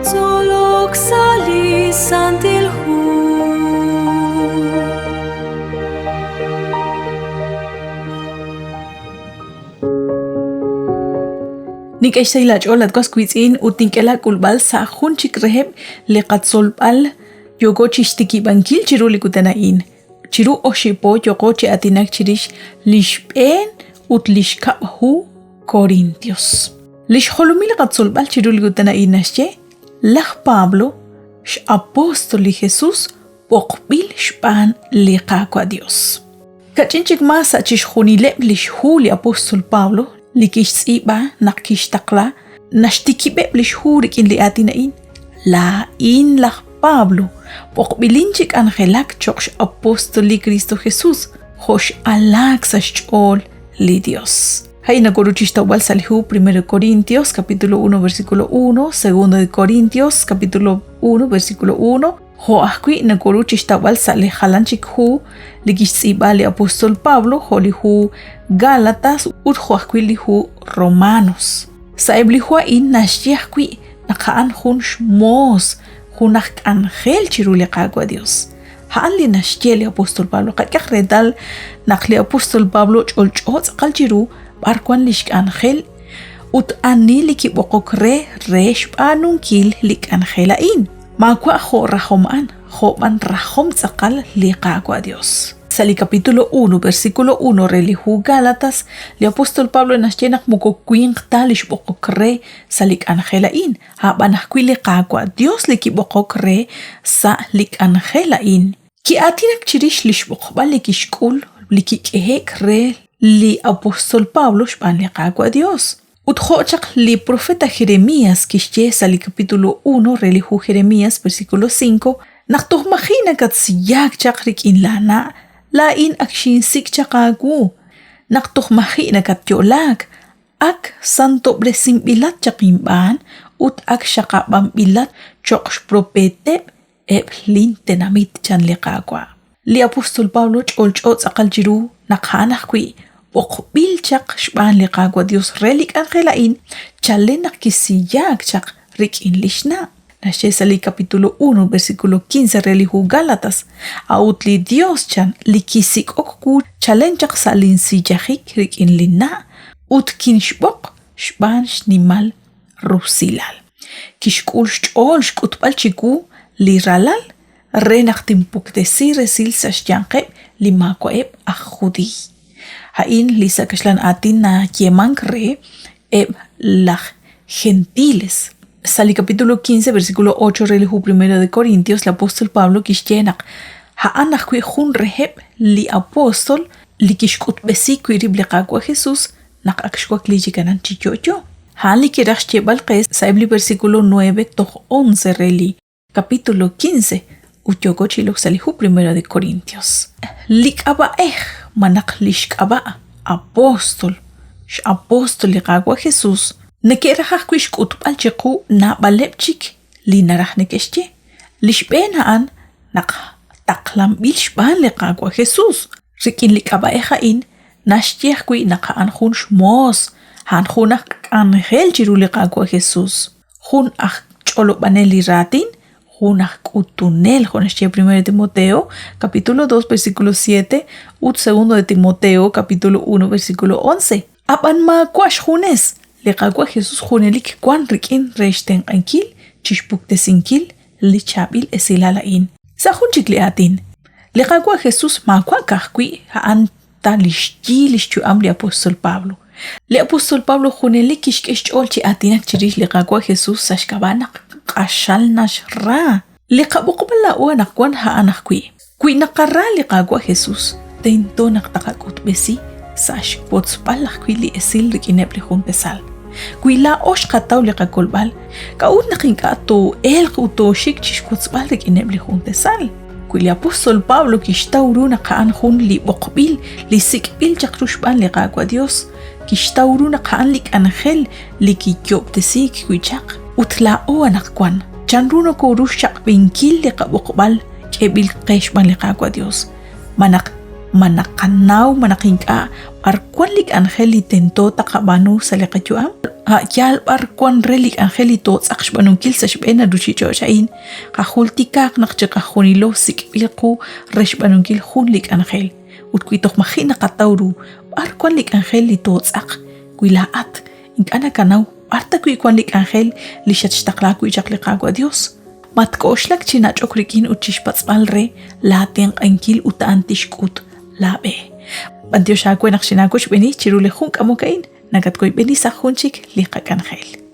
Zolok sali santilhu Nik'axtay lach'olat qaskuitz'in utink'ela k'ulb'al sa'jun chik reheb liqatzolb'al yogo chixtikib'ankil chiru likutana'in chiru oxipo yogo chi atinak chirix lixb'en ut lixkab hu Corintios lixjolumi liqatzolb'al chiru likutana'in naxche laj Pablo x'apóstoli Jesús poqb'il xb'an liqakwa Dios kach'inchik más sa'chixjunileb' lixhu li apóstol Pablo likixtz'iba naqkixtaqla naxtikib'eb' lixhu rik'in li atina'in la'in laj Pablo poqb'ilinchik anjelak choqx apóstoli Cristo Jesús jox alak saxch'ol li Dios Hayna koruchixtawal salhu 1 Corintios capítulo 1 versículo 1 2 de Corintios capítulo 1 versículo 1 ho ahkui na koruchixtawal sale halanchik hu likixtz'iba li apóstol Pablo holihu Gálatas ut ho ahkui lihu Romanos saeb lihu in naxyahkui naqaan jun xmos junaj ángel chiru liqakwa Dios haan li naxye li apóstol Pablo qak'aq redal naq li apóstol Pablo ch'olch'otz qal chiru barkwan lixk ángel ut ani likiboqok re xb'anunkil lik ángela'in makwa jo rajoman joban rajom tzaqal liqakwa Dios Sali capítulo 1 versículo 1 relihu Gálatas li apóstol Pablo naxyenak mukokwin qtalish bokokre salik angela'in habanahkwi liqakwa Dios likibokok re sa lik angela'in ki atinak chirish lixbokbal likixk'ul likik'ehek re li apóstol Pablo xb'an liqakwa Dios utjochaq li profeta Jeremías kixye sali capítulo 1 relihu Jeremías versículo 5 naqtojmajina katsiyak chaq rik'in lana la'in akshin sik chaqagu naqtojmajina katyolak ak santo bresim bilat chaqinb'an ut ak xaqab'an bilat choqx propeteb eb lintenamit chan liqakwa li apóstol Pablo ch'olch'otz aqal chiru naqhanajkwi poqbil chaq xb'an liqakwa Dios relik angela'in chalenaq kisiyak chaq rik'in lixna Naxche sali capítulo 1 versículo 15 relihu Gálatas autli Dios chan likisik okku chalenchaq salin siyajik rik'in lina ut kinxb'oq xb'an xnimal rusilal kixk'ul xch'ol xk'utb'al chiku li ralal re naqtinpuktesi resil saxyanqeb li makwa'eb aj judiy ha'in li sakaxlan atin na yemank re eb laj gentiles Sali capítulo 15 versículo 8 relihu 1 de Corintios el apóstol Pablo kixyenak ha'anaj kwi jun reheb li apóstol li kixkut besikwi rib liqakwa Jesús naq akxkwak li chikanan chichocho ha'an li kirax chebal qes saibli versículo 9 toj 11 reli capítulo 15 utyogo chilok salihu 1 de Corintios lik'aba manaq lixk'aba apóstol x'apóstol liqakwa Jesús Nekerajaj kwish k'utb'al chiqu nab'aleb'chik li naraj nekexche lixb'en ha'an naq taqlanb'il xb'an liqakwa Jesús rik'in lik'ab'ej ha'in naxyej kwi naq ha'an jun xmos ha'an jun aj ángel chiru liqakwa Jesús jun aj ch'olob'anel li ratin jun aj k'utunel jun naxye 1 Timoteo capítulo 2 versículo 7 ut 2 de Timoteo capítulo 1 versículo 11 ab'an makwax junes liqakwa Jesús junelik kwan rik'in rexten ankil chixpuktesinkil li chabil esilala'in sajunchik li atin liqakwa Jesús makwa kajkwi ha'an ta lixyi lixchu'am li apóstol Pablo li apóstol Pablo junelik kixk'exch'ol chi atinak chirix liqakwa Jesús saxkabanaq q'axal nax ra liqab'oqb'al la'wa naqwan ha'an ajkwi kwi naqarra liqakwa Jesús tento naqtaqak'utb'esi saxpotzb'al ajkwi li esil rik'ineb li jun pesal Kuila osh qataw li qakolbal kaut naqink'ato el qutoshik chixkutzb'al rik'ineb li jun tesal kuili apóstol Pablo kixtawru naqa'an jun li boqbil li sik'bil chaqruxb'an li qakwa Dios kixtawru naqa'an lik ángel li kikyob'tesik kwichaq utla'o anaqkwan chanruno korux chaqb'inkil li qaboqb'al k'ebil qexb'an li qakwa Dios manaq manakanaw manakinka arkuan lik angel itento takabanu sa lekajuam yal arkuan relik angel ito sakshbanung kil sa shbena duchicho shain kahultikak nakchakahunilo sikilku reshbanung kil hunlik angel utkuitok makina katawru arkuan lik angel ito sak kuilaat inkana kanaw arta kuikwan lik angel lishat shtaklaku ichaklikagu a Dios matkoslak chinach okrikin uchishpatzbalre lateng ankil utaantishkut labe Dios shakwe nakshinakush beni chirule junk amokain nagatkoy beni sa junchik liqak angel